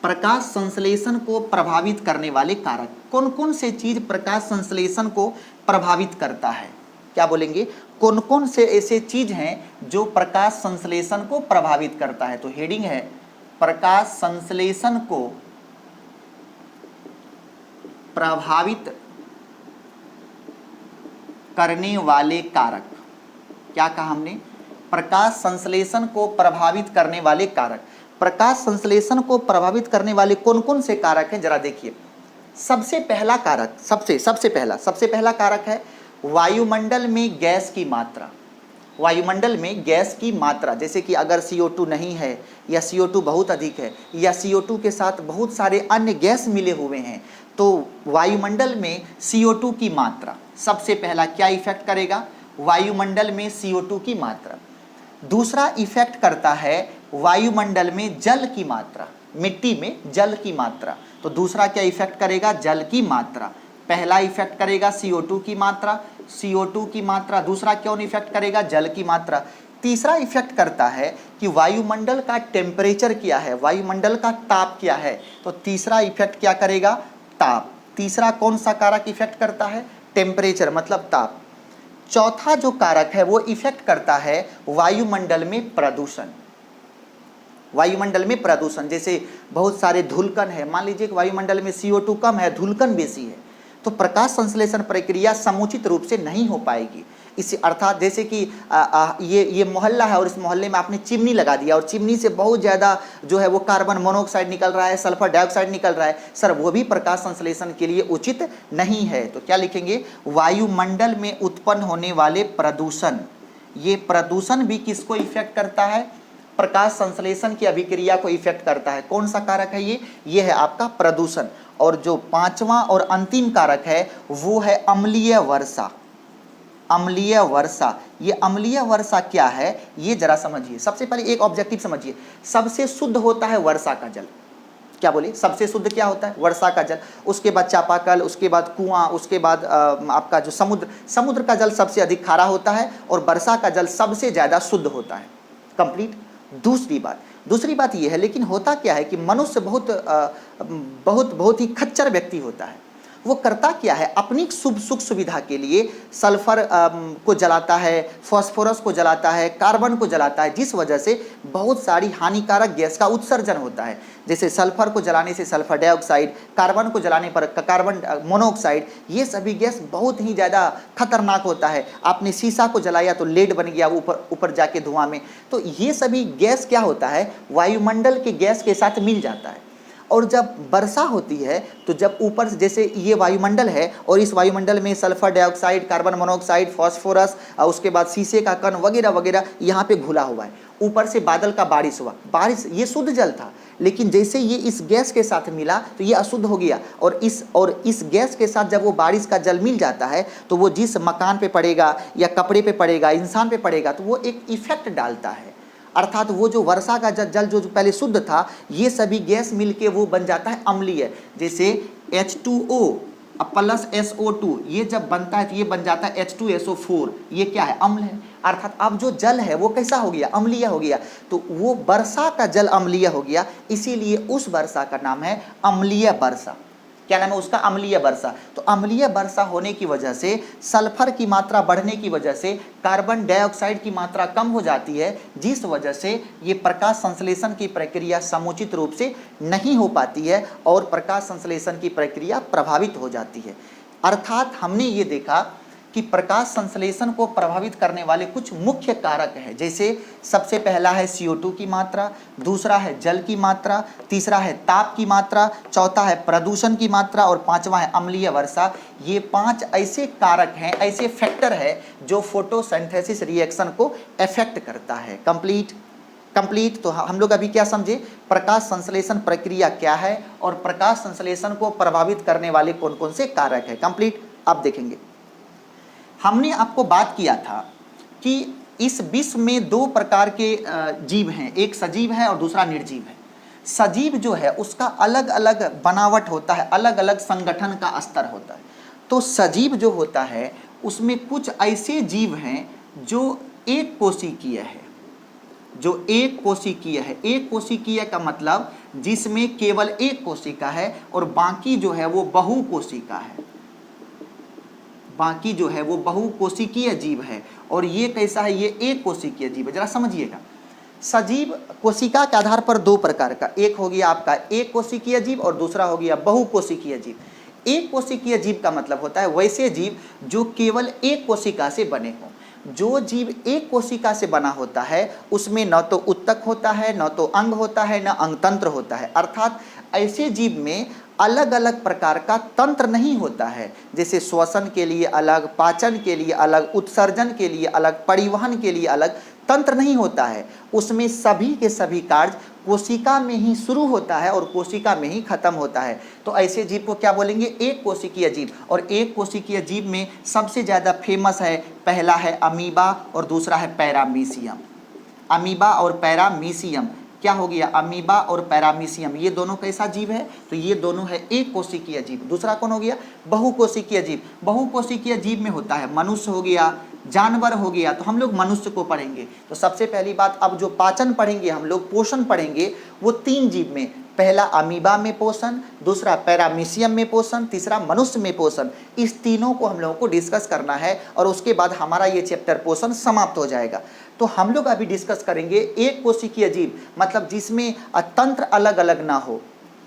प्रकाश संश्लेषण को प्रभावित करने वाले कारक। कौन कौन से चीज प्रकाश संश्लेषण को प्रभावित करता है? क्या बोलेंगे? कौन कौन से ऐसे चीज हैं जो प्रकाश संश्लेषण को प्रभावित करता है? तो हेडिंग है प्रकाश संश्लेषण को प्रभावित करने वाले कारक। क्या कहा हमने? प्रकाश संश्लेषण को प्रभावित करने वाले कारक। प्रकाश संश्लेषण को प्रभावित करने वाले कौन कौन से कारक हैं, जरा देखिए। सबसे पहला कारक, सबसे पहला कारक है वायुमंडल में गैस की मात्रा। वायुमंडल में गैस की मात्रा, जैसे कि अगर CO2 नहीं है या CO2 बहुत अधिक है या CO2 के साथ बहुत सारे अन्य गैस मिले हुए हैं, तो वायुमंडल में CO2 की मात्रा सबसे पहला क्या इफेक्ट करेगा? वायुमंडल में CO2 की मात्रा। दूसरा इफेक्ट करता है वायुमंडल में जल की मात्रा, मिट्टी में जल की मात्रा। तो दूसरा क्या इफेक्ट करेगा? जल की मात्रा। पहला इफेक्ट करेगा CO2 की मात्रा, CO2 की मात्रा। दूसरा क्यों इफेक्ट करेगा? जल की मात्रा। तीसरा इफेक्ट करता है कि वायुमंडल का टेम्परेचर क्या है, वायुमंडल का ताप क्या है। तो तीसरा इफेक्ट क्या करेगा? ताप। तीसरा कौन सा कारक इफेक्ट करता है? टेम्परेचर मतलब ताप। चौथा जो कारक है वो इफेक्ट करता है वायुमंडल में प्रदूषण। वायुमंडल में प्रदूषण, जैसे बहुत सारे धूलकण है, मान लीजिए कि वायुमंडल में CO2 कम है, धूलकण बेसी है, तो प्रकाश संश्लेषण प्रक्रिया समुचित रूप से नहीं हो पाएगी। इसी अर्थात जैसे कि ये मोहल्ला है और इस मोहल्ले में आपने चिमनी लगा दिया और चिमनी से बहुत ज़्यादा जो है वो कार्बन मोनोऑक्साइड निकल रहा है, सल्फर डाइऑक्साइड निकल रहा है, सर वो भी प्रकाश संश्लेषण के लिए उचित नहीं है। तो क्या लिखेंगे? वायुमंडल में उत्पन्न होने वाले प्रदूषण। ये प्रदूषण भी किसको इफेक्ट करता है? प्रकाश संश्लेषण की अभिक्रिया को इफेक्ट करता है। कौन सा कारक है ये है आपका प्रदूषण। और जो पांचवा और अंतिम कारक है वो है अम्लीय वर्षा। अम्लीय वर्षा, ये अम्लीय वर्षा क्या है ये जरा समझिए। सबसे पहले एक ऑब्जेक्टिव समझिए, सबसे शुद्ध होता है वर्षा का जल। क्या बोले? सबसे शुद्ध क्या होता है? वर्षा का जल। उसके बाद चापाकल, उसके बाद कुआं, उसके बाद आपका जो समुद्र का जल सबसे अधिक खारा होता है और वर्षा का जल सबसे ज़्यादा शुद्ध होता है। कंप्लीट। दूसरी बात यह है, लेकिन होता क्या है कि मनुष्य बहुत ही खच्चर व्यक्ति होता है। वो करता क्या है? अपनी सुख सुविधा के लिए सल्फर को जलाता है, फास्फोरस को जलाता है, कार्बन को जलाता है, जिस वजह से बहुत सारी हानिकारक गैस का उत्सर्जन होता है। जैसे सल्फर को जलाने से सल्फर डाइऑक्साइड, कार्बन को जलाने पर कार्बन मोनोऑक्साइड, ये सभी गैस बहुत ही ज़्यादा खतरनाक होता है। आपने शीशा को जलाया तो लेड बन गया ऊपर जाके धुआं में। तो ये सभी गैस क्या होता है? वायुमंडल के गैस के साथ मिल जाता है। और जब वर्षा होती है तो जब ऊपर से, जैसे ये वायुमंडल है और इस वायुमंडल में sulphur dioxide, carbon monoxide, phosphorus, उसके बाद शीशे का कण वगैरह वगैरह यहाँ पे घुला हुआ है। ऊपर से बादल का बारिश हुआ, बारिश ये शुद्ध जल था, लेकिन जैसे ये इस गैस के साथ मिला तो ये अशुद्ध हो गया। और इस गैस के साथ जब वो बारिश का जल मिल जाता है तो वो जिस मकान पे पड़ेगा या कपड़े पे पड़ेगा, इंसान पे पड़ेगा, तो वो एक इफेक्ट डालता है। अर्थात वो जो वर्षा का जल जो पहले शुद्ध था, ये सभी गैस मिलके वो बन जाता है अम्लीय। जैसे H2O प्लस SO2 ये जब बनता है तो ये बन जाता है H2SO4, ये क्या है? अम्ल है। अर्थात अब जो जल है वो कैसा हो गया? अम्लीय हो गया। तो वो वर्षा का जल अम्लीय हो गया, इसीलिए उस वर्षा का नाम है अम्लीय वर्षा। क्या नाम है उसका? अम्लीय वर्षा। तो अम्लीय वर्षा होने की वजह से, सल्फर की मात्रा बढ़ने की वजह से कार्बन डाइऑक्साइड की मात्रा कम हो जाती है, जिस वजह से ये प्रकाश संश्लेषण की प्रक्रिया समुचित रूप से नहीं हो पाती है और प्रकाश संश्लेषण की प्रक्रिया प्रभावित हो जाती है। अर्थात हमने ये देखा कि प्रकाश संश्लेषण को प्रभावित करने वाले कुछ मुख्य कारक हैं। जैसे सबसे पहला है CO2 की मात्रा, दूसरा है जल की मात्रा, तीसरा है ताप की मात्रा, चौथा है प्रदूषण की मात्रा और पांचवा है अम्लीय वर्षा। ये 5 ऐसे कारक हैं, ऐसे फैक्टर है जो फोटोसिंथेसिस रिएक्शन को अफेक्ट करता है। कंप्लीट। तो हम लोग अभी क्या समझे? प्रकाश संश्लेषण प्रक्रिया क्या है और प्रकाश संश्लेषण को प्रभावित करने वाले कौन कौन से कारक है। कंप्लीट। अब देखेंगे, हमने आपको बात किया था कि इस विश्व में 2 प्रकार के जीव हैं, एक सजीव है और दूसरा निर्जीव है। सजीव जो है उसका अलग अलग बनावट होता है, अलग अलग संगठन का स्तर होता है। तो सजीव जो होता है उसमें कुछ ऐसे जीव हैं जो एक कोशिकीय है, जो एक कोशिकीय है। एक कोशिकीय का मतलब जिसमें केवल एक कोशिका है और बाकी जो है वो बहुकोशिका है, बाकी जो है वो बहुकोशिकीय जीव है। और ये कैसा है, ये एक कोशिकीय जीव है। जरा समझिएगा, सजीव कोशिका के आधार पर दो प्रकार का, एक हो गया आपका एक कोशिकीय जीव और दूसरा हो गया बहुकोशिकीय जीव। एक कोशिकीय जीव का मतलब होता है वैसे जीव जो केवल एक कोशिका से बने हों। जो जीव एक कोशिका से बना होता है उसमें न तो उत्तक होता है, न तो अंग होता है, न अंगतंत्र होता है। अर्थात ऐसे जीव में अलग अलग प्रकार का तंत्र नहीं होता है, जैसे श्वसन के लिए अलग, पाचन के लिए अलग, उत्सर्जन के लिए अलग, परिवहन के लिए अलग तंत्र नहीं होता है। उसमें सभी के सभी कार्य कोशिका में ही शुरू होता है और कोशिका में ही खत्म होता है। तो ऐसे जीव को क्या बोलेंगे, एक कोशिकीय जीव। और एक कोशिकीय जीव में सबसे ज़्यादा फेमस है, पहला है अमीबा और दूसरा है पैरामीशियम। अमीबा और पैरामीशियम क्या हो गया, अमीबा और पैरामीशियम, ये दोनों कैसा जीव है, तो ये दोनों है एक कोशिकीय जीव। दूसरा कौन हो गया, बहुकोशिकीय जीव। बहुकोशिकीय जीव में होता है मनुष्य हो गया, जानवर हो गया। तो हम लोग मनुष्य को पढ़ेंगे। तो सबसे पहली बात, अब जो पाचन पढ़ेंगे हम लोग, पोषण पढ़ेंगे, वो तीन जीव में, पहला अमीबा में पोषण, दूसरा पैरामीशियम में पोषण, तीसरा मनुष्य में पोषण। इस तीनों को हम लोगों को डिस्कस करना है और उसके बाद हमारा ये चैप्टर पोषण समाप्त हो जाएगा। तो हम लोग अभी डिस्कस करेंगे एक कोशिकीय जीव, मतलब जिसमें तंत्र अलग अलग ना हो,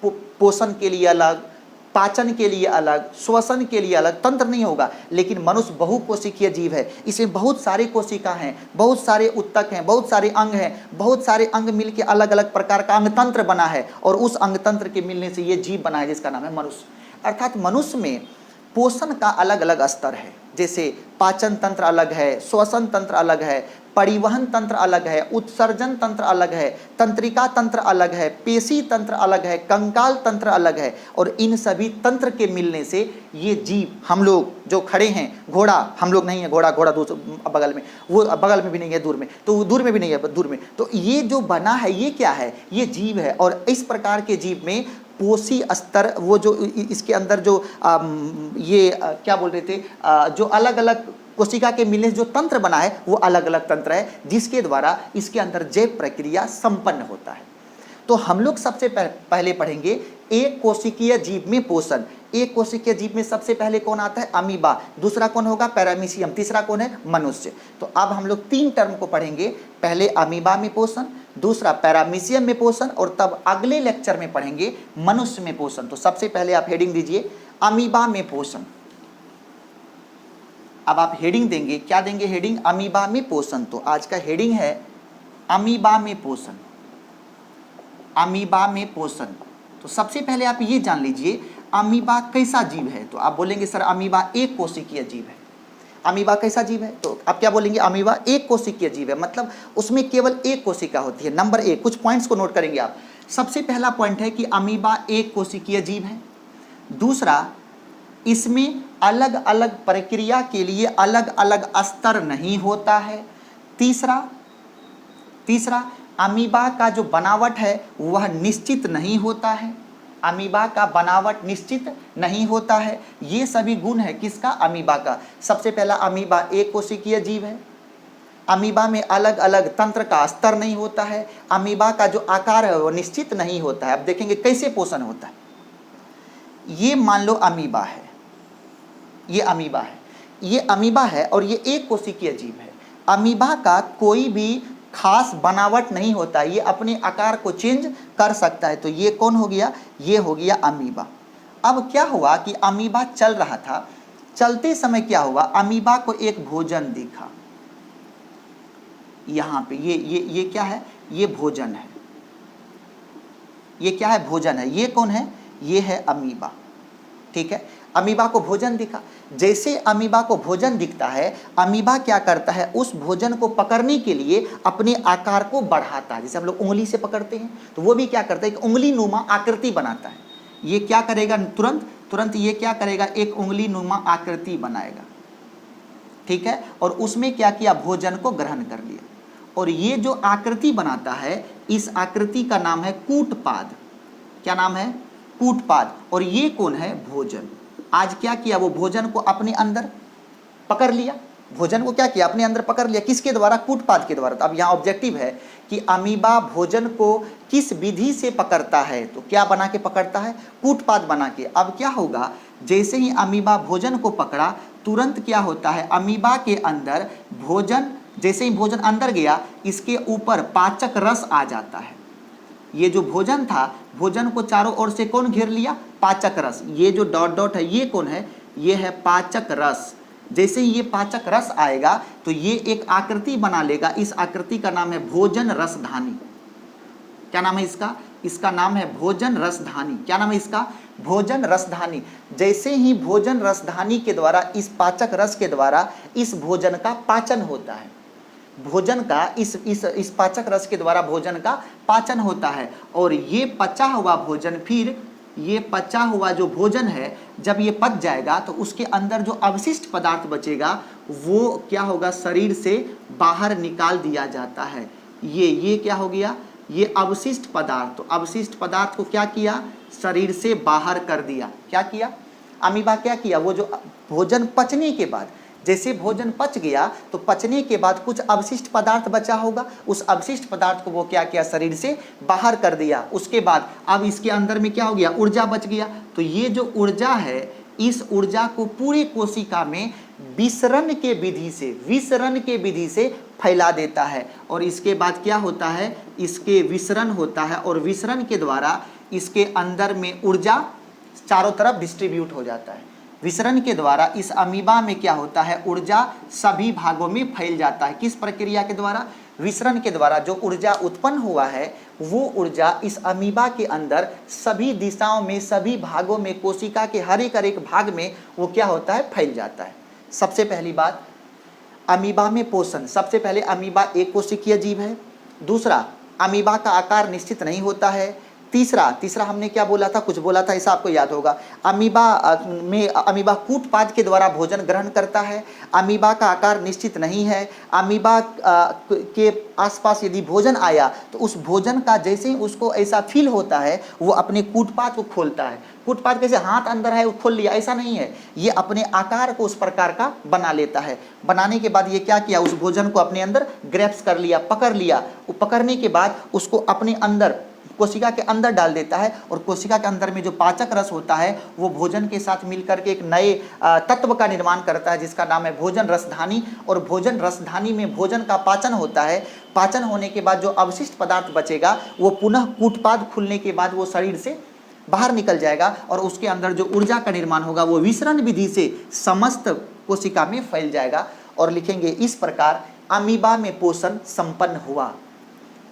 पोषण के लिए अलग, पाचन के लिए अलग, श्वसन के लिए अलग तंत्र नहीं होगा। लेकिन मनुष्य बहुकोशिकीय जीव है, इसमें बहुत सारे कोशिका हैं, बहुत सारे उत्तक हैं, बहुत सारे अंग हैं, बहुत सारे अंग मिलकर अलग अलग प्रकार का अंग तंत्र बना है और उस अंग तंत्र के मिलने से ये जीव बना है जिसका नाम है मनुष्य। अर्थात मनुष्य में पोषण का अलग अलग स्तर है, जैसे पाचन तंत्र अलग है, श्वसन तंत्र अलग है, परिवहन तंत्र अलग है, उत्सर्जन तंत्र अलग है, तंत्रिका तंत्र अलग है, पेशी तंत्र अलग है, कंकाल तंत्र अलग है। और इन सभी तंत्र के मिलने से ये जीव, हम लोग जो खड़े हैं, घोड़ा हम लोग नहीं है, घोड़ा बगल में, वो बगल में भी नहीं है, दूर में, तो दूर में भी नहीं है, दूर में, तो ये जो बना है ये क्या है, ये जीव है। और इस प्रकार के जीव में पोषी स्तर, वो जो इसके अंदर जो क्या बोल रहे थे, जो अलग अलग कोशिका के मिलने से जो तंत्र बना है वो अलग अलग तंत्र है, जिसके द्वारा इसके अंदर जैव प्रक्रिया संपन्न होता है। तो हम लोग सबसे पहले पढ़ेंगे एक कोशिकीय जीव में पोषण। एक कोशिकीय जीव में सबसे पहले कौन आता है, अमीबा, दूसरा कौन होगा, पैरामीशियम, तीसरा कौन है, मनुष्य। तो अब हम लोग तीन टर्म को पढ़ेंगे, पहले अमीबा में पोषण, दूसरा पैरामीशियम में पोषण, और तब अगले लेक्चर में पढ़ेंगे मनुष्य में पोषण। तो सबसे पहले आप हेडिंग दीजिए, अमीबा में पोषण। अब आप हेडिंग देंगे, क्या देंगे हेडिंग, अमीबा में पोषण। तो आज का हेडिंग है अमीबा में पोषण, अमीबा में पोषण। तो सबसे पहले आप ये जान लीजिए अमीबा कैसा जीव है। तो आप बोलेंगे सर अमीबा एक कोशिकीय जीव है। अमीबा कैसा जीव है, तो आप क्या बोलेंगे, अमीबा एक कोशिकीय जीव है, मतलब उसमें केवल एक कोशिका होती है। नंबर एक, कुछ पॉइंट्स को नोट करेंगे आप। सबसे पहला पॉइंट है कि अमीबा एक कोशिकीय जीव है। दूसरा, इसमें अलग अलग प्रक्रिया के लिए अलग अलग स्तर नहीं होता है। तीसरा अमीबा का जो बनावट है वह निश्चित नहीं होता है। अमीबा का बनावट निश्चित नहीं होता है। ये सभी गुण है किसका, अमीबा का। सबसे पहला, अमीबा एक कोशिकीय जीव है। अमीबा में अलग अलग तंत्र का स्तर नहीं होता है। अमीबा का जो आकार है वो निश्चित नहीं होता है। अब देखेंगे कैसे पोषण होता है। ये मान लो अमीबा है, ये अमीबा है, ये अमीबा है और ये एक कोशिकीय जीव है। अमीबा का कोई भी खास बनावट नहीं होता, ये अपने आकार को चेंज कर सकता है। तो ये कौन हो गया, ये हो गया अमीबा। अब क्या हुआ कि अमीबा चल रहा था, चलते समय क्या हुआ, अमीबा को एक भोजन दिखा। यहाँ पे ये क्या है, ये भोजन है। ये क्या है, भोजन है। ये कौन है, ये है अमीबा। ठीक है, अमीबा को भोजन दिखा। जैसे अमीबा को भोजन दिखता है, अमीबा क्या करता है, उस भोजन को पकड़ने के लिए अपने आकार को बढ़ाता है। जैसे हम लोग उंगली से पकड़ते हैं, तो वो भी क्या करता है, एक उंगली नुमा आकृति बनाता है। ये क्या करेगा, तुरंत ये क्या करेगा, एक उंगली नुमा आकृति बनाएगा। ठीक है, और उसमें क्या किया, भोजन को ग्रहण कर लिया। और ये जो आकृति बनाता है, इस आकृति का नाम है कूटपाद। क्या नाम है, कूटपाद। और ये कौन है, भोजन। आज क्या किया, वो भोजन को अपने अंदर पकड़ लिया, भोजन को क्या किया, अपने अंदर पकड़ लिया, किसके द्वारा, कूटपाद के द्वारा। तो अब यहाँ ऑब्जेक्टिव है कि अमीबा भोजन को किस विधि से पकड़ता है, तो क्या बना के पकड़ता है, कूटपाद बना के। अब क्या होगा, जैसे ही अमीबा भोजन को पकड़ा तुरंत क्या होता है, अमीबा के अंदर भोजन, जैसे ही भोजन अंदर गया इसके ऊपर पाचक रस आ जाता है। ये जो भोजन था, भोजन को चारों ओर से कौन घेर लिया, पाचक रस। ये जो डॉट डॉट है ये कौन है, ये है पाचक रस। जैसे ही ये पाचक रस आएगा तो ये एक आकृति बना लेगा, इस आकृति का नाम है भोजन रसधानी। क्या नाम है इसका, इसका नाम है भोजन रसधानी। क्या नाम है इसका, भोजन रसधानी। जैसे ही भोजन रसधानी के द्वारा, इस पाचक रस के द्वारा इस भोजन का पाचन होता है, भोजन का इस पाचक रस के द्वारा भोजन का पाचन होता है। और ये पचा हुआ भोजन, फिर ये पचा हुआ जो भोजन है जब ये पच जाएगा तो उसके अंदर जो अवशिष्ट पदार्थ बचेगा वो क्या होगा, शरीर से बाहर निकाल दिया जाता है। ये क्या हो गया, ये अवशिष्ट पदार्थ। तो अवशिष्ट पदार्थ को क्या किया, शरीर से बाहर कर दिया। क्या किया, अमीबा क्या किया, वो जो भोजन पचने के बाद, जैसे भोजन पच गया तो पचने के बाद कुछ अवशिष्ट पदार्थ बचा होगा, उस अवशिष्ट पदार्थ को वो क्या किया, शरीर से बाहर कर दिया। उसके बाद अब इसके अंदर में क्या हो गया, ऊर्जा बच गया। तो ये जो ऊर्जा है, इस ऊर्जा को पूरे कोशिका में विसरण के विधि से फैला देता है। और इसके बाद क्या होता है, इसके विसरण होता है और विसरण के द्वारा इसके अंदर में ऊर्जा चारों तरफ डिस्ट्रीब्यूट हो जाता है। विसरण के द्वारा इस अमीबा में क्या होता है, ऊर्जा सभी भागों में फैल जाता है। किस प्रक्रिया के द्वारा, विसरण के द्वारा। जो ऊर्जा उत्पन्न हुआ है वो ऊर्जा इस अमीबा के अंदर सभी दिशाओं में, सभी भागों में, कोशिका के हर एक भाग में वो क्या होता है, फैल जाता है। सबसे पहली बात, अमीबा में पोषण। सबसे पहले अमीबा एक कोशिकीय जीव है। दूसरा, अमीबा का आकार निश्चित नहीं होता है। तीसरा हमने क्या बोला था, कुछ बोला था, ऐसा आपको याद होगा। अमीबा कूटपाद के द्वारा भोजन ग्रहण करता है। अमीबा का आकार निश्चित नहीं है। अमीबा के आसपास यदि भोजन आया तो उस भोजन का जैसे ही उसको ऐसा फील होता है वो अपने कूटपाद को खोलता है। कूटपाद कैसे, हाथ अंदर है वो खोल लिया, ऐसा नहीं है। ये अपने आकार को उस प्रकार का बना लेता है। बनाने के बाद ये क्या किया, उस भोजन को अपने अंदर ग्रैप्स कर लिया, पकड़ लिया। पकड़ने के बाद उसको अपने अंदर, कोशिका के अंदर डाल देता है। और कोशिका के अंदर में जो पाचक रस होता है वो भोजन के साथ मिलकर के एक नए तत्व का निर्माण करता है जिसका नाम है भोजन रसधानी। और भोजन रसधानी में भोजन का पाचन होता है। पाचन होने के बाद जो अवशिष्ट पदार्थ बचेगा वो पुनः कूटपाद खुलने के बाद वो शरीर से बाहर निकल जाएगा और उसके अंदर जो ऊर्जा का निर्माण होगा वो विसरण विधि से समस्त कोशिका में फैल जाएगा। और लिखेंगे, इस प्रकार अमीबा में पोषण संपन्न हुआ।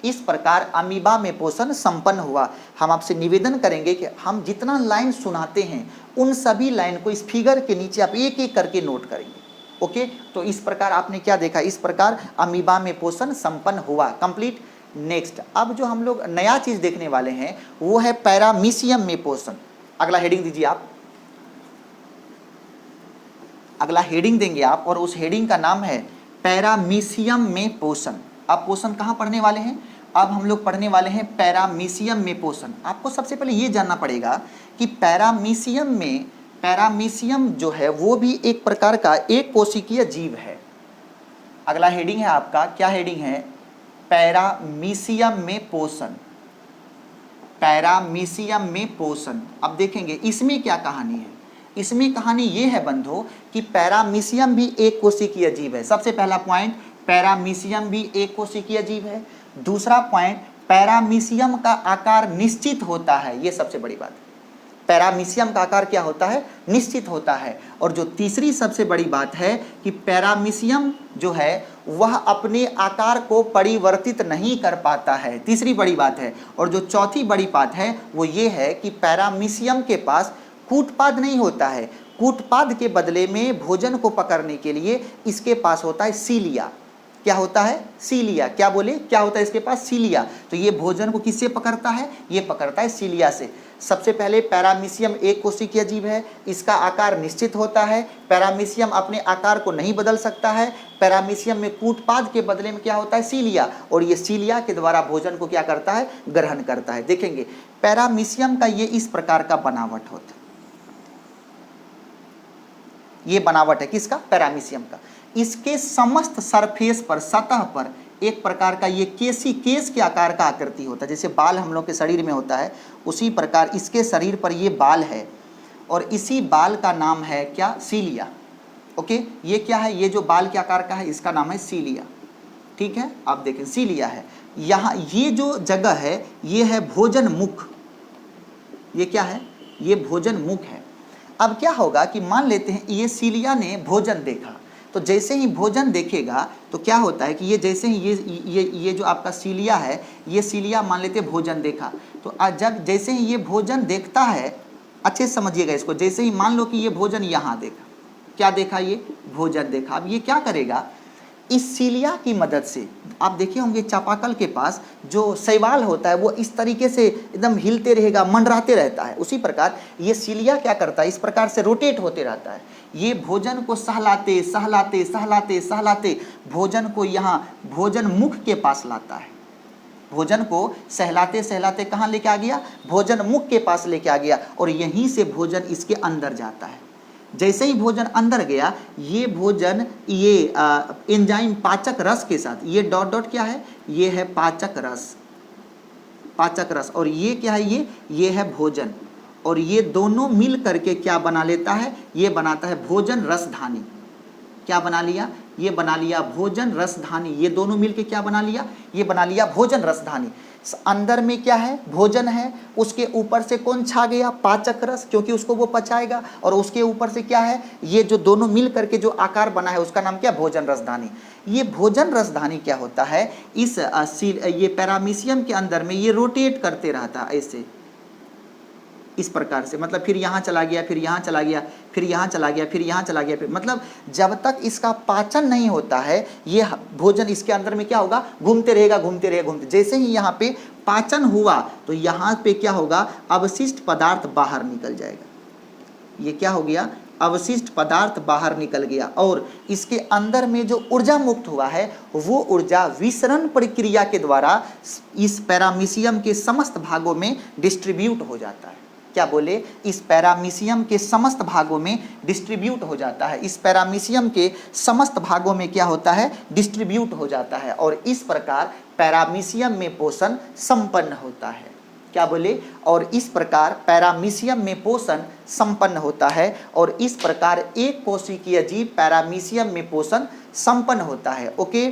इस प्रकार अमीबा में पोषण संपन्न हुआ। हम आपसे निवेदन करेंगे कि हम जितना लाइन सुनाते हैं उन सभी लाइन को इस फिगर के नीचे आप एक एक करके नोट करेंगे। ओके, तो इस प्रकार आपने क्या देखा, इस प्रकार अमीबा में पोषण संपन्न हुआ। कंप्लीट। नेक्स्ट, अब जो हम लोग नया चीज देखने वाले हैं वो है पैरामीशियम में पोषण। अगला हेडिंग दीजिए आप, अगला हेडिंग देंगे आप और उस हेडिंग का नाम है पैरामीशियम में पोषण। अब पोषण कहाँ पढ़ने वाले हैं, अब हम लोग पढ़ने वाले हैं पैरामीशियम में पोषण। आपको सबसे पहले ये जानना पड़ेगा कि पैरामीशियम जो है वो भी एक प्रकार का एक कोशिकीय जीव है। अगला हेडिंग है आपका, क्या हेडिंग है, पैरामीशियम में पोषण। पैरामीशियम में पोषण। अब देखेंगे इसमें क्या कहानी है। इसमें कहानी ये है बंधु कि पैरामीशियम भी एक कोशिकीय जीव है। सबसे पहला पॉइंट, पैरामीशियम भी एक कोशिकीय जीव है। दूसरा पॉइंट, पैरामीशियम का आकार निश्चित होता है। ये सबसे बड़ी बात है, पैरामीशियम का आकार क्या होता है, निश्चित होता है। और जो तीसरी सबसे बड़ी बात है कि पैरामीशियम जो है वह अपने आकार को परिवर्तित नहीं कर पाता है, तीसरी बड़ी बात है। और जो चौथी बड़ी बात है वो ये है कि पैरामीशियम के पास कूटपाद नहीं होता है। कूटपाद के बदले में भोजन को पकड़ने के लिए इसके पास होता है सीलिया। क्या होता है, सीलिया। क्या बोले, क्या होता है इसके पास, सीलिया। तो ये भोजन को किससे पकड़ता है, ये पकड़ता है सीलिया से। सबसे पहले पैरामीशियम एक कोशिकीय जीव है, इसका आकार निश्चित होता है। पैरामीशियम अपने आकार को नहीं बदल सकता है। पैरामीशियम में कूटपाद के बदले में क्या होता है, सीलिया। और ये सीलिया के द्वारा भोजन को क्या करता है, ग्रहण करता है। देखेंगे पैरामीशियम का ये इस प्रकार का बनावट होता है। ये बनावट है किसका, पैरामीशियम का। इसके समस्त सरफेस पर, सतह पर एक प्रकार का ये केस के आकार का आकृति होता है, जैसे बाल हम लोग के शरीर में होता है उसी प्रकार इसके शरीर पर ये बाल है, और इसी बाल का नाम है क्या, सीलिया। ओके, ये क्या है, ये जो बाल के आकार का है इसका नाम है सीलिया। ठीक है, आप देखें सीलिया है। यहाँ ये जो जगह है ये है भोजन मुख, ये क्या है, ये भोजन मुख है। अब क्या होगा कि मान लेते हैं ये सीलिया ने भोजन देखा, तो जैसे ही भोजन देखेगा तो क्या होता है कि ये जैसे ही ये जो आपका सीलिया है, ये सीलिया मान लेते हैं भोजन देखा, तो जब जैसे ही ये भोजन देखता है, अच्छे से समझिएगा इसको, जैसे ही मान लो कि ये भोजन यहाँ देखा, क्या देखा, ये भोजन देखा। अब ये क्या करेगा, इस सीलिया की मदद से, आप देखे होंगे चापाकल के पास जो शैवाल होता है वो इस तरीके से एकदम हिलते रहेगा, मंडराते रहता है, उसी प्रकार ये सीलिया क्या करता है, इस प्रकार से रोटेट होते रहता है। ये भोजन को सहलाते सहलाते सहलाते सहलाते भोजन को यहाँ भोजन मुख के पास लाता है। भोजन को सहलाते सहलाते कहाँ लेके आ गया, भोजन मुख के पास लेके आ गया, और यहीं से भोजन इसके अंदर जाता है। जैसे ही भोजन अंदर गया, ये भोजन ये एंजाइम पाचक रस के साथ, ये डॉट डॉट क्या है, ये है पाचक रस, पाचक रस, और ये क्या है, ये है भोजन, और ये दोनों मिल करके क्या बना लेता है, ये बनाता है भोजन रसधानी। क्या बना लिया, ये बना लिया भोजन रसधानी। ये दोनों मिलके क्या बना लिया, ये बना लिया भोजन रसधानी। अंदर में क्या है, भोजन है, उसके ऊपर से कौन छा गया, पाचक रस, क्योंकि उसको वो पचाएगा, और उसके ऊपर से क्या है, ये जो दोनों मिल करके जो आकार बना है उसका नाम क्या, भोजन रसधानी। ये भोजन रसधानी क्या होता है, इस ये पैरामीशियम के अंदर में ये रोटेट करते रहता है ऐसे, इस प्रकार से, मतलब फिर यहाँ चला गया, फिर यहाँ चला गया, फिर यहाँ चला गया, फिर यहाँ चला गया, फिर मतलब जब तक इसका पाचन नहीं होता है ये भोजन इसके अंदर में क्या होगा, घूमते रहेगा घूमते रहेगा घूमते। जैसे ही यहाँ पे पाचन हुआ तो यहाँ पे क्या होगा, अवशिष्ट पदार्थ बाहर निकल जाएगा। ये क्या हो गया, अवशिष्ट पदार्थ बाहर निकल गया, और इसके अंदर में जो ऊर्जा मुक्त हुआ है वो ऊर्जा विसरण प्रक्रिया के द्वारा इस पैरामीशियम के समस्त भागों में डिस्ट्रीब्यूट हो जाता है। क्या बोले, इस पैरामीशियम के समस्त भागों में डिस्ट्रीब्यूट हो जाता है। इस पैरामीशियम के समस्त भागों में क्या होता है, डिस्ट्रीब्यूट हो जाता है, और इस प्रकार पैरामीशियम में पोषण संपन्न होता है। क्या बोले, और इस प्रकार पैरामीशियम में पोषण संपन्न होता है, और इस प्रकार एक कोशिकीय जीव पैरामीशियम में पोषण संपन्न होता है। ओके,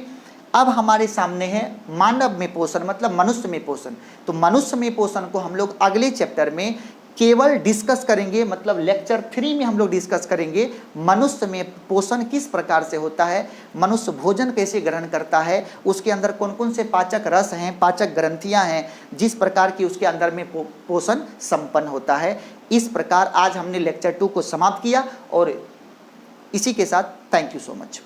अब हमारे सामने है मानव में पोषण, मतलब मनुष्य में पोषण। तो मनुष्य में पोषण को हम लोग अगले चैप्टर में केवल डिस्कस करेंगे, मतलब लेक्चर 3 में हम लोग डिस्कस करेंगे मनुष्य में पोषण किस प्रकार से होता है, मनुष्य भोजन कैसे ग्रहण करता है, उसके अंदर कौन कौन से पाचक रस हैं, पाचक ग्रंथियां हैं, जिस प्रकार की उसके अंदर में पोषण संपन्न होता है। इस प्रकार आज हमने लेक्चर 2 को समाप्त किया, और इसी के साथ थैंक यू सो मच।